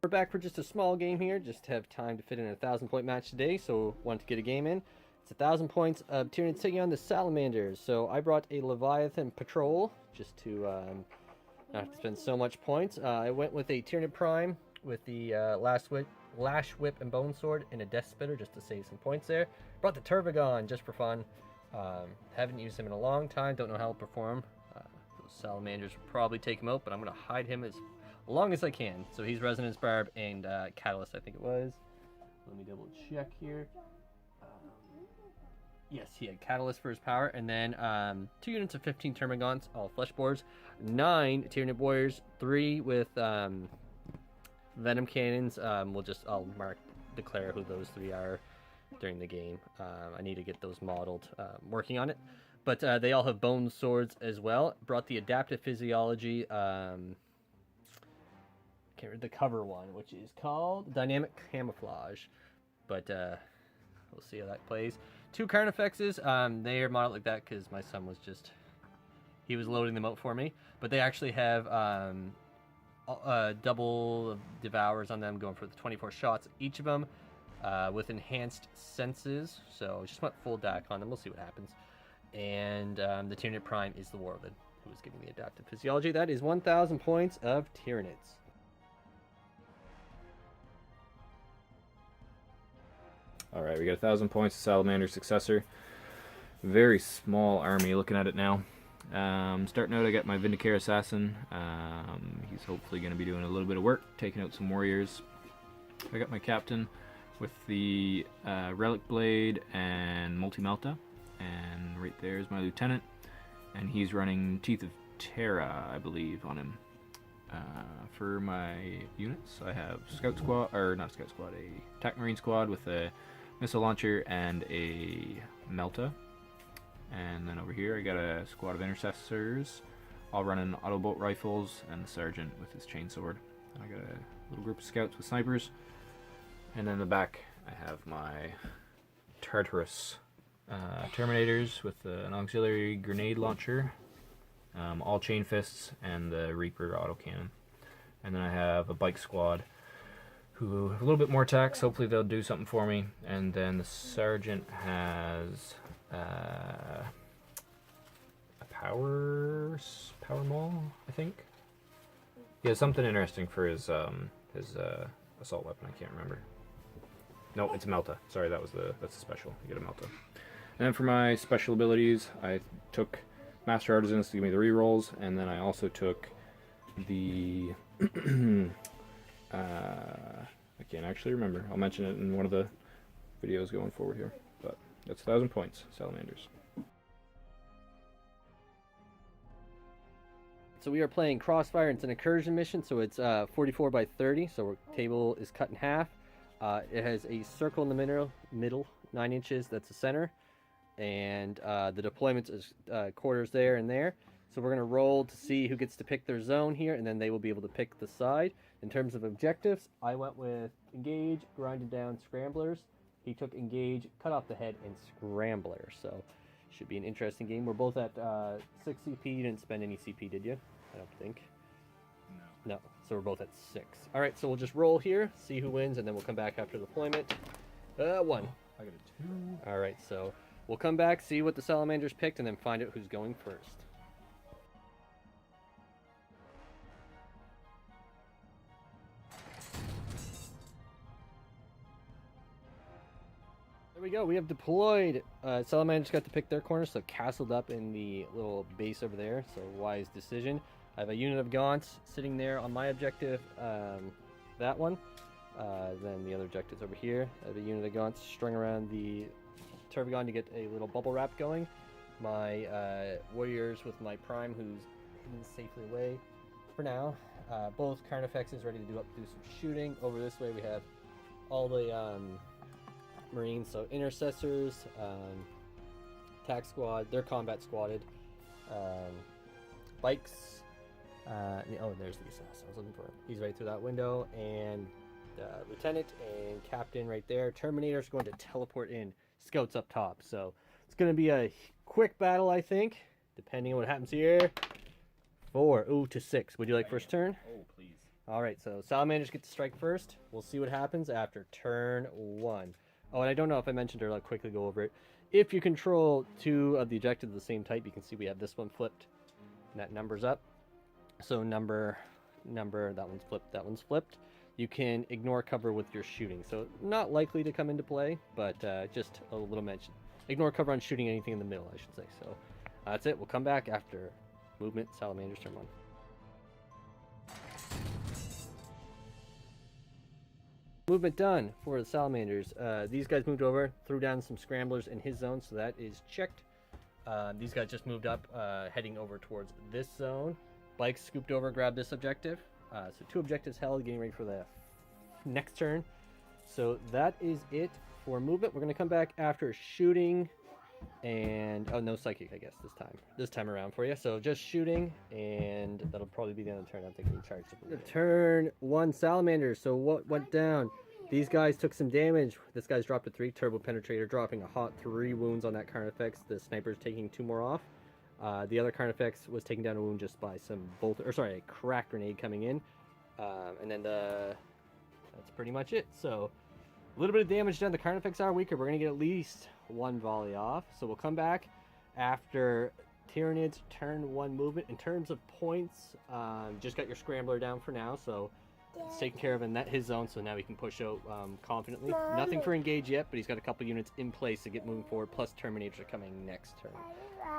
We're back for just a small game here, just to have time to fit in a 1,000-point match today, so wanted to get a game in. It's 1,000 points of Tyranids taking on the Salamanders. So I brought a Leviathan patrol, just to not have to spend so much points. I went with a Tyranid Prime with the Lash Whip and Bone Sword and a Deathspitter just to save some points there. Brought the Tervigon just for fun. Haven't used him in a long time, don't know how he'll perform. Those Salamanders will probably take him out, but I'm going to hide him as long as I can. So he's Resonance, Barb, and Catalyst, I think it was. Let me double check here. Yes, he had Catalyst for his power, and then 2 units of 15 Termagants, all Fleshborers, 9 Tyranid Warriors, 3 with Venom cannons. I'll declare who those 3 are during the game. I need to get those modeled, working on it. But they all have Boneswords as well. Brought the Adaptive Physiology, the cover one, which is called Dynamic Camouflage. But we'll see how that plays. 2 Carnifexes, they are modeled like that because my son was he was loading them out for me. But they actually have double Devourers on them, going for the 24 shots each of them, with enhanced senses. So just went full DAC on them. We'll see what happens. And the Tyranid Prime is the Warlord, who is giving the Adaptive Physiology. That is 1,000 points of Tyranids. Alright, we got 1,000 points of Salamander Successor. Very small army looking at it now. Starting out, I got my Vindicare Assassin. He's hopefully going to be doing a little bit of work, taking out some warriors. I got my Captain with the Relic Blade and Multi-Melta. And right there is my Lieutenant. And he's running Teeth of Terra, I believe, on him. For my units, I have Scout Squad, or not Scout Squad, a Attack Marine Squad with a Missile Launcher and a Melta. And then over here I got a squad of Intercessors, all running Autobolt Rifles, and the Sergeant with his Chainsword. And I got a little group of Scouts with Snipers. And then in the back I have my Tartarus Terminators with an Auxiliary Grenade Launcher, all Chain Fists, and the Reaper Autocannon. And then I have a Bike Squad who have a little bit more attacks. Hopefully they'll do something for me. And then the Sergeant has a power maul, I think. He has something interesting for his assault weapon. I can't remember. No, it's a Melta. Sorry, that's a special. You get a Melta. And then for my special abilities, I took Master Artisans to give me the rerolls, and then I also took the I can't actually remember. I'll mention it in one of the videos going forward here. But that's 1,000 points, Salamanders. So we are playing Crossfire. It's an Incursion mission, so it's 44 by 30. So our table is cut in half. It has a circle in the middle, 9 inches. That's the center. And the deployments is quarters there and there. So we're going to roll to see who gets to pick their zone here, and then they will be able to pick the side. In terms of objectives, I went with Engage, Grinded Down, Scramblers. He took Engage, Cut Off the Head, and Scrambler. So should be an interesting game. We're both at 6 CP. You didn't spend any CP, did you? I don't think. No. So we're both at 6. All right, so we'll just roll here, see who wins, and then we'll come back after deployment. 1. I got a 2. All right, so we'll come back, see what the Salamanders picked, and then find out who's going first. There we go. We have deployed. Salamanders got to pick their corner, so castled up in the little base over there. So wise decision. I have a unit of Gaunts sitting there on my objective. That one. Then the other objectives over here. I have a unit of Gaunts strung around the Tervigon to get a little bubble wrap going. My warriors with my Prime, who's hidden safely away for now. Both Carnifexes ready to do some shooting. Over this way we have all the Marines, so Intercessors, Attack Squad, they're combat squatted, Bikes, oh, there's the assassin I was looking for. He's right through that window, and Lieutenant and Captain right there. Terminator's going to teleport in, Scouts up top, so it's going to be a quick battle, I think, depending on what happens here. 4 to 6. Would you like first turn? Oh, please. All right, so Salamanders get to strike first. We'll see what happens after turn 1. Oh, and I don't know if I mentioned or I'll quickly go over it. If you control 2 of the objectives of the same type, you can see we have this one flipped. And that number's up. So number, that one's flipped, that one's flipped. You can ignore cover with your shooting. So not likely to come into play, but just a little mention. Ignore cover on shooting anything in the middle, I should say. So that's it. We'll come back after movement Salamanders turn 1. Movement done for the Salamanders. These guys moved over, threw down some scramblers in his zone, so that is checked. These guys just moved up, heading over towards this zone. Bikes scooped over, grabbed this objective. So 2 objectives held, getting ready for the next turn. So that is it for movement. We're going to come back after shooting and... Oh, no psychic, I guess, this time around for you. So just shooting, and that'll probably be the end of the turn. I'm thinking we charged it. Turn 1 Salamanders. So what went down? These guys took some damage. This guy's dropped a 3. Turbo Penetrator dropping a hot 3 wounds on that Carnifex. The sniper's taking 2 more off. The other Carnifex was taking down a wound just by some a crack grenade coming in. And then that's pretty much it. So a little bit of damage done. The Carnifex are weaker. We're going to get at least 1 volley off. So we'll come back after Tyranids turn 1 movement. In terms of points, just got your Scrambler down for now. So it's taken care of in his zone. So now we can push out confidently. Nothing for engage yet, but he's got a couple units in place to get moving forward. Plus Terminators are coming next turn.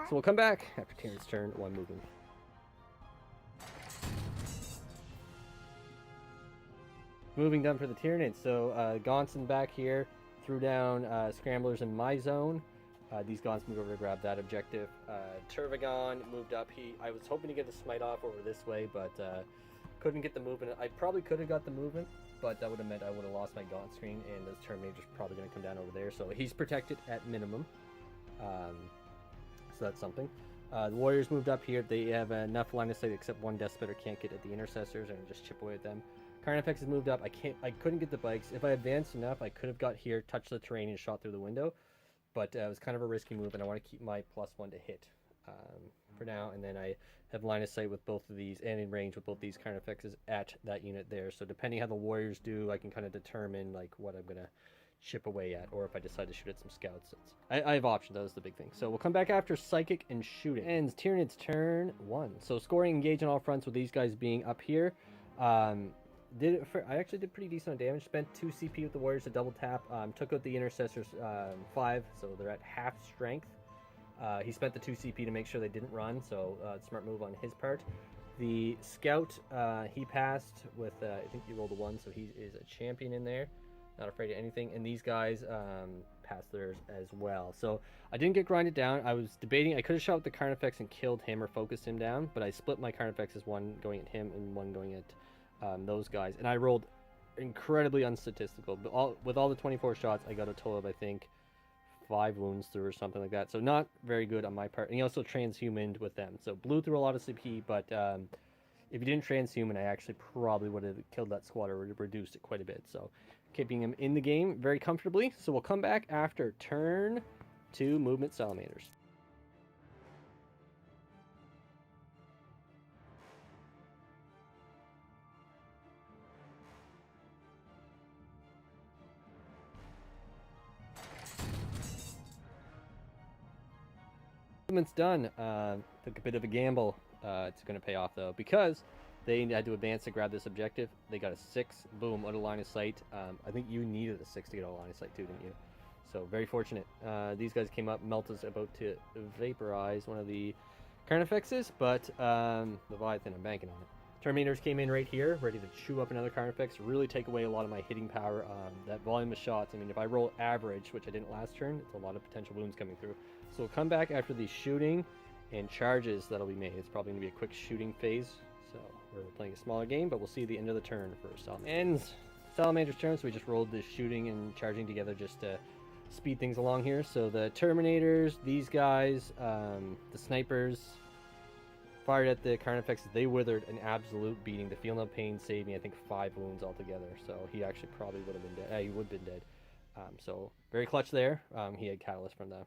So we'll come back after Tyranids turn 1 movement. Moving done for the Tyranids. So Gonson back here threw down Scramblers in my zone. These Gons moved over to grab that objective. Tervigon moved up. I was hoping to get the smite off over this way, but couldn't get the movement. I probably could have got the movement, but that would have meant I would have lost my Gaunt screen, and those Terminators probably going to come down over there. So he's protected at minimum. So that's something. The Warriors moved up here. They have enough line of sight, except 1 Deathspitter can't get at the Intercessors and just chip away at them. Carnifex has moved up. I couldn't get the bikes. If I advanced enough, I could have got here, touched the terrain, and shot through the window. But it was kind of a risky move, and I want to keep my +1 to hit for now. And then I have line of sight with both of these, and in range with both these Carnifexes at that unit there. So depending how the Warriors do, I can kind of determine like what I'm gonna chip away at, or if I decide to shoot at some scouts. I have options. That was the big thing. So we'll come back after psychic and shooting. Ends Tyranids turn 1. So scoring, engage on all fronts with these guys being up here. I actually did pretty decent on damage. Spent 2 CP with the Warriors to double tap. Took out the Intercessors 5, so they're at half strength. He spent the 2 CP to make sure they didn't run, so smart move on his part. The Scout, he passed with, I think he rolled a 1, so he is a champion in there. Not afraid of anything. And these guys passed theirs as well. So I didn't get grinded down. I was debating. I could have shot with the Carnifex and killed him or focused him down, but I split my Carnifexes, 1 going at him and 1 going at those guys, and I rolled incredibly unstatistical. But with all the 24 shots, I got a total of, I think, 5 wounds through or something like that. So not very good on my part. And he also transhumaned with them, so blew through a lot of CP. But if he didn't transhuman, I actually probably would have killed that squad or reduced it quite a bit. So keeping him in the game very comfortably. So we'll come back after turn 2 movement Salamanders. Movement's done. Took a bit of a gamble. It's going to pay off though, because they had to advance to grab this objective. They got a 6. Boom, out of line of sight. I think you needed a 6 to get out of line of sight too, didn't you? So very fortunate. These guys came up. Melta's about to vaporize one of the Carnifexes, but Leviathan, I'm banking on it. Terminators came in right here, ready to chew up another Carnifex, really take away a lot of my hitting power. That volume of shots, I mean, if I roll average, which I didn't last turn, it's a lot of potential wounds coming through. So we'll come back after the shooting and charges that'll be made. It's probably going to be a quick shooting phase. So we're playing a smaller game, but we'll see the end of the turn for Salamanders. Ends Salamander's turn, so we just rolled this shooting and charging together just to speed things along here. So the Terminators, these guys, the snipers, fired at the Carnifexes. They withered an absolute beating. The Feel No Pain saved me, I think, 5 wounds altogether. So he actually probably would have been dead. He would have been dead. So very clutch there. He had Catalyst from the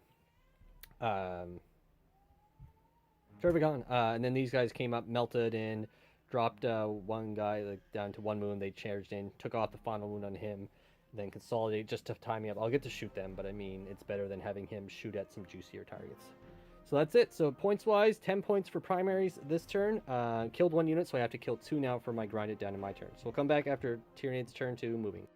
Tervigon. And then these guys came up, melted, and dropped one guy down to 1 wound. They charged in, took off the final wound on him, then consolidate just to tie me up. I'll get to shoot them, but I mean, it's better than having him shoot at some juicier targets. So that's it. So points-wise, 10 points for primaries this turn. Killed 1 unit, so I have to kill 2 now for my grind it down in my turn. So we'll come back after Tyranids turn 2, moving.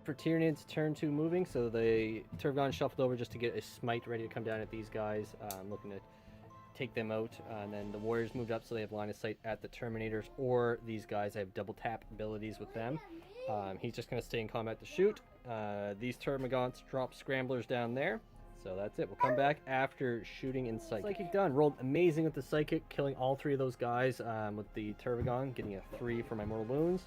For Tyranids turn 2 moving, so the Tervigon shuffled over just to get a smite ready to come down at these guys. Looking to take them out, and then the Warriors moved up so they have line of sight at the Terminators, or these guys have double tap abilities with them. He's just going to stay in combat to shoot. These Termagants drop Scramblers down there, so that's it. We'll come back after shooting in Psychic. Psychic done. Rolled amazing with the Psychic, killing all 3 of those guys with the Tervigon, getting a 3 for my mortal wounds.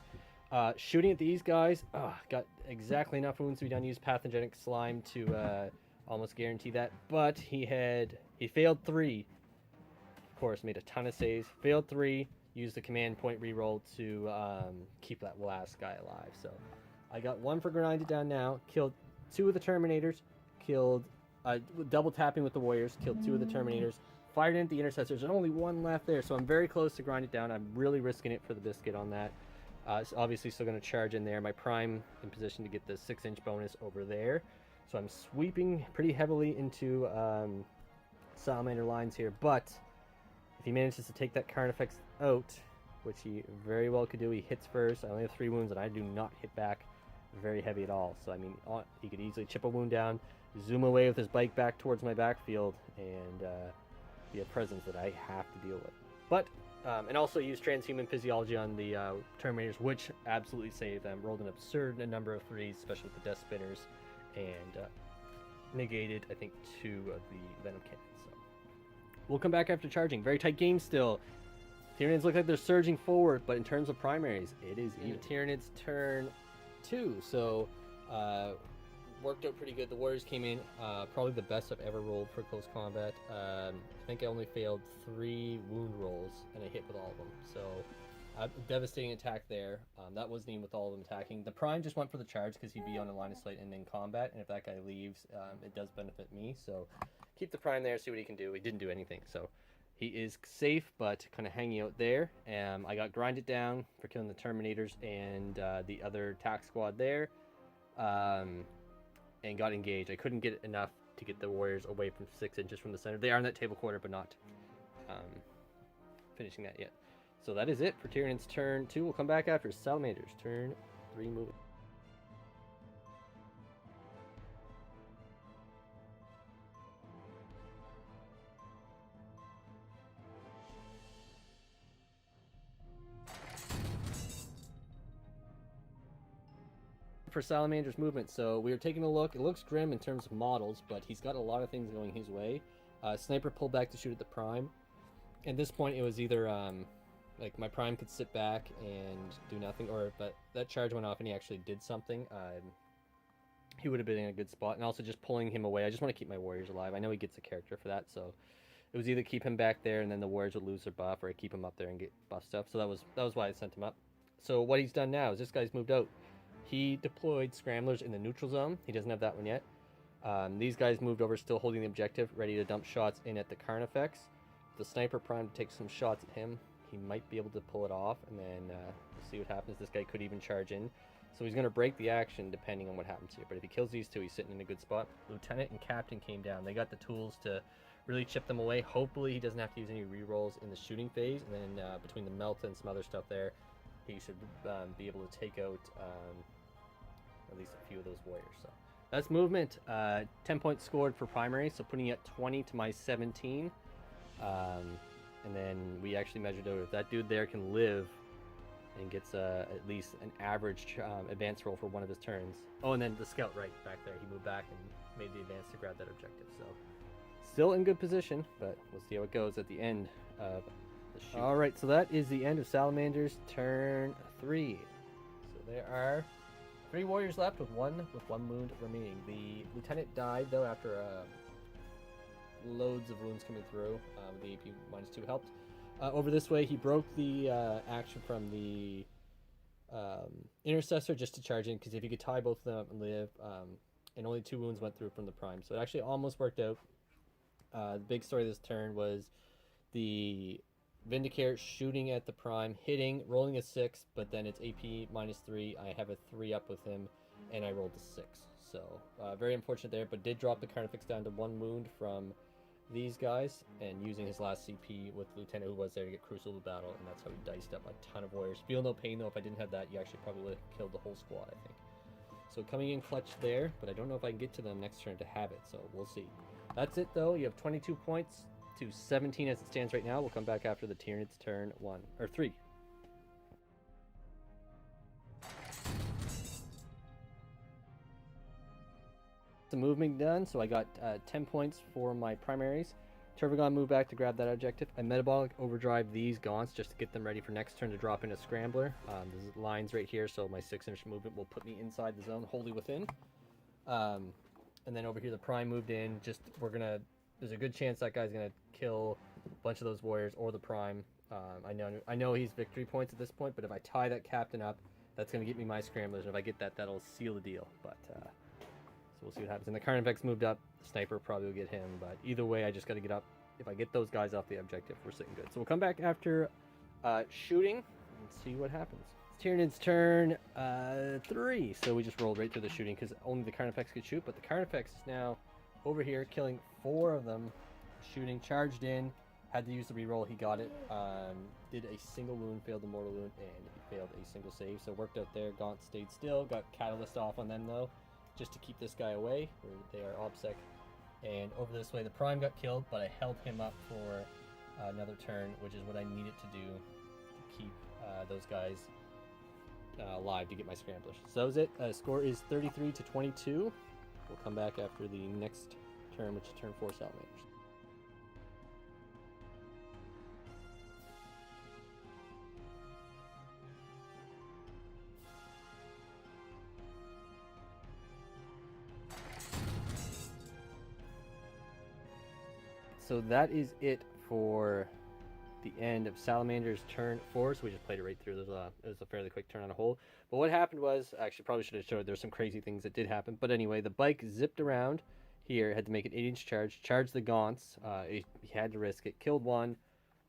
Shooting at these guys, got exactly enough wounds to be done. Use Pathogenic Slime to almost guarantee that, but he failed 3. Of course, made a ton of saves. Failed 3. Used the command point reroll to keep that last guy alive. So I got 1 for grinded down now. Killed 2 of the Terminators. Killed double tapping with the Warriors. Killed 2 of the Terminators. Fired in at the Intercessors, and only 1 left there. So I'm very close to grind it down. I'm really risking it for the biscuit on that. It's obviously still going to charge in there. My Prime in position to get the 6-inch bonus over there. So I'm sweeping pretty heavily into Salamander lines here. But if he manages to take that Carnifex out, which he very well could do, he hits first. I only have 3 wounds, and I do not hit back very heavy at all. So, I mean, he could easily chip a wound down, zoom away with his bike back towards my backfield, and be a presence that I have to deal with. But and also use Transhuman Physiology on the Terminators, which absolutely saved them. Rolled an absurd number of 3s, especially with the Deathspitters, and negated, I think, 2 of the Venom cannons. So we'll come back after charging. Very tight game still. Tyranids look like they're surging forward, but in terms of primaries, it is even. Tyranids turn 2, so worked out pretty good. The Warriors came in, probably the best I've ever rolled for close combat. I think I only failed 3 wound rolls, and I hit with all of them. So devastating attack there. That wasn't even with all of them attacking. The Prime just went for the charge because he'd be on a line of sight and in combat, and if that guy leaves, it does benefit me. So keep the Prime there, see what he can do. He didn't do anything, so he is safe, but kind of hanging out there. I got grinded down for killing the Terminators and the other attack squad there. And got engaged. I couldn't get enough to get the Warriors away from 6 inches from the center. They are in that table quarter, but not finishing that yet. So that is it for Tyranids turn 2. We'll come back after Salamanders turn 3 moving. For Salamander's movement, so we were taking a look. It looks grim in terms of models, but he's got a lot of things going his way. Sniper pulled back to shoot at the Prime. At this point, it was either like my Prime could sit back and do nothing, but that charge went off and he actually did something. He would have been in a good spot, and also just pulling him away. I just want to keep my Warriors alive. I know he gets a character for that, so it was either keep him back there and then the Warriors would lose their buff, or keep him up there and get buff stuff. So that was why I sent him up. So what he's done now is this guy's moved out. He deployed Scramblers in the neutral zone. He doesn't have that one yet. These guys moved over, still holding the objective, ready to dump shots in at the Carnifex. The Sniper Prime to take some shots at him. He might be able to pull it off, and then we'll see what happens. This guy could even charge in. So he's going to break the action depending on what happens here. But if he kills these 2, he's sitting in a good spot. Lieutenant and Captain came down. They got the tools to really chip them away. Hopefully he doesn't have to use any rerolls in the shooting phase. And then between the melt and some other stuff there, he should be able to take out at least a few of those Warriors. So that's movement. 10 points scored for primary, so putting it 20 to my 17. And then we actually measured out if that dude there can live and gets at least an average advance roll for one of his turns. Oh, and then the scout right back there, he moved back and made the advance to grab that objective. So still in good position, but we'll see how it goes at the end of the shoot. All right, so that is the end of Salamanders turn 3. So there are 3 Warriors left with one wound remaining. The Lieutenant died though after loads of wounds coming through. The AP -2 helped. Over this way, he broke the action from the Intercessor just to charge in, because if he could tie both of them up and live, and only 2 wounds went through from the Prime. So it actually almost worked out. The big story this turn was the Vindicare shooting at the Prime, hitting, rolling a 6, but then it's AP -3. I have a 3 up with him, and I rolled a 6. So very unfortunate there, but did drop the Carnifex down to 1 wound from these guys, and using his last CP with Lieutenant who was there to get Crucible Battle, and that's how he diced up a ton of warriors. Feel no pain though, if I didn't have that, you actually probably would have killed the whole squad, I think. So coming in clutch there, but I don't know if I can get to them next turn to have it, so we'll see. That's it though, you have 22 points to 17 as it stands right now. We'll come back after the Tyranids turn 1, or 3. The movement done, so I got 10 points for my primaries. Tervigon moved back to grab that objective. I metabolic overdrive these gaunts just to get them ready for next turn to drop in a scrambler. There's lines right here, so my 6-inch movement will put me inside the zone, wholly within. And then over here the prime moved in. There's a good chance that guy's gonna kill a bunch of those warriors or the prime. I know he's victory points at this point, but if I tie that captain up, that's gonna get me my scramblers. And if I get that, that'll seal the deal. But so we'll see what happens. And the Carnifex moved up. The sniper probably will get him. But either way, I just got to get up. If I get those guys off the objective, we're sitting good. So we'll come back after shooting and see what happens. It's Tyranids turn 3. So we just rolled right through the shooting because only the Carnifex could shoot. But the Carnifex is now over here killing 4 of them. Shooting, charged in. Had to use the reroll. He got it. Did a single wound, failed the mortal wound, and he failed a single save. So worked out there. Gaunt stayed still. Got Catalyst off on them though, just to keep this guy away, where they are OBSEC. And over this way, the Prime got killed, but I held him up for another turn, which is what I needed to do to keep those guys alive to get my scramblers. So that was it. Score is 33 to 22. We'll come back after the next turn, which is turn 4 Salamanders. So that is it for the end of Salamanders turn 4. So we just played it right through. It was a fairly quick turn on a whole. But what happened was, actually probably should have showed, there's some crazy things that did happen. But anyway, the bike zipped around here, had to make an 8-inch charge, charged the gaunts. He had to risk it, killed one.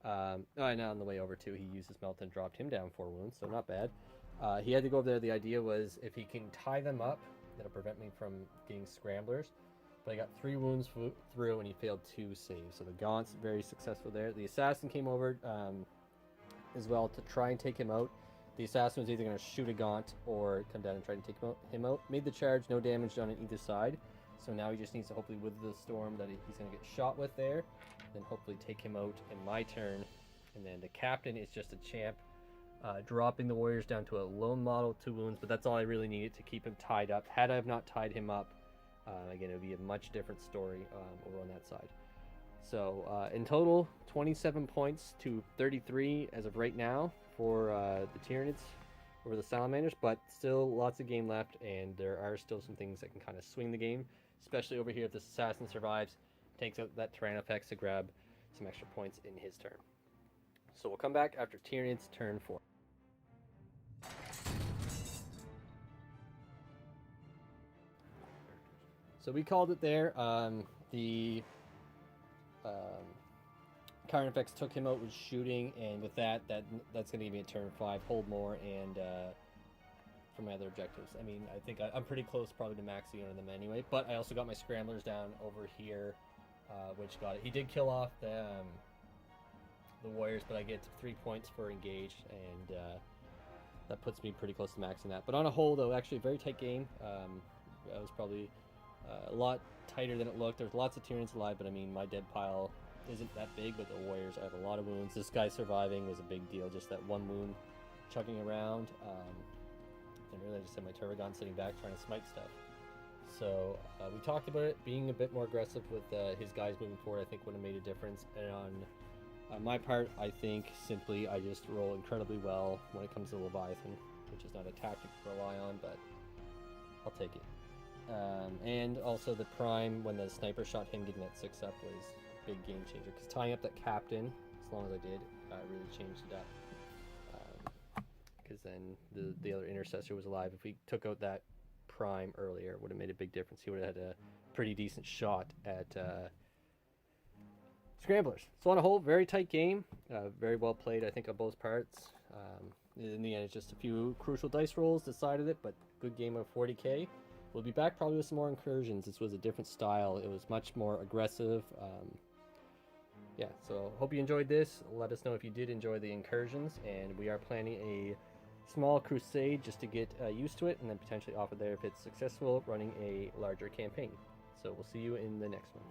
And on the way over too, he used his melt and dropped him down 4 wounds, so not bad. He had to go over there. The idea was if he can tie them up, that'll prevent me from getting scramblers. But I got 3 wounds through, and he failed 2 saves. So the Gaunt's very successful there. The Assassin came over as well to try and take him out. The Assassin was either going to shoot a Gaunt or come down and try to take him out. Made the charge, no damage done on either side. So now he just needs to hopefully wither the storm that he's going to get shot with there. Then hopefully take him out in my turn. And then the Captain is just a champ. Dropping the Warriors down to a lone model, 2 wounds. But that's all I really needed to keep him tied up. Had I have not tied him up, again, it would be a much different story over on that side. So in total, 27 points to 33 as of right now for the Tyranids over the Salamanders, but still lots of game left, and there are still some things that can kind of swing the game, especially over here if this Assassin survives, takes out that Tyranifex to grab some extra points in his turn. So we'll come back after Tyranids turn 4. So we called it there. The Carnifex took him out with shooting, and with that's going to give me a turn 5, hold more, and for my other objectives. I mean, I think I'm pretty close probably to maxing on them anyway, but I also got my scramblers down over here, which got it. He did kill off the Warriors, but I get 3 points for engage, and that puts me pretty close to maxing that. But on a whole, though, actually a very tight game. I was probably a lot tighter than it looked. There's lots of Tyranids alive, but I mean, my dead pile isn't that big, but the Warriors have a lot of wounds. This guy surviving was a big deal, just that 1 wound chugging around. And really, I just had my Tervigon sitting back trying to smite stuff. So we talked about it being a bit more aggressive with his guys moving forward. I think would have made a difference. And on my part, I think simply I just roll incredibly well when it comes to Leviathan, which is not a tactic to rely on, but I'll take it. And also the Prime, when the sniper shot him, getting that 6 up was a big game changer. Because tying up that Captain, as long as I did, really changed it up. Because then the other Intercessor was alive. If we took out that Prime earlier, it would have made a big difference. He would have had a pretty decent shot at Scramblers. So on a whole, very tight game. Very well played, I think, on both parts. In the end, it's just a few crucial dice rolls decided it, but good game of 40k. We'll be back probably with some more incursions. This was a different style. It was much more aggressive. Yeah, so hope you enjoyed this. Let us know if you did enjoy the incursions, and we are planning a small crusade just to get used to it, and then potentially offer there if it's successful running a larger campaign. So we'll see you in the next one.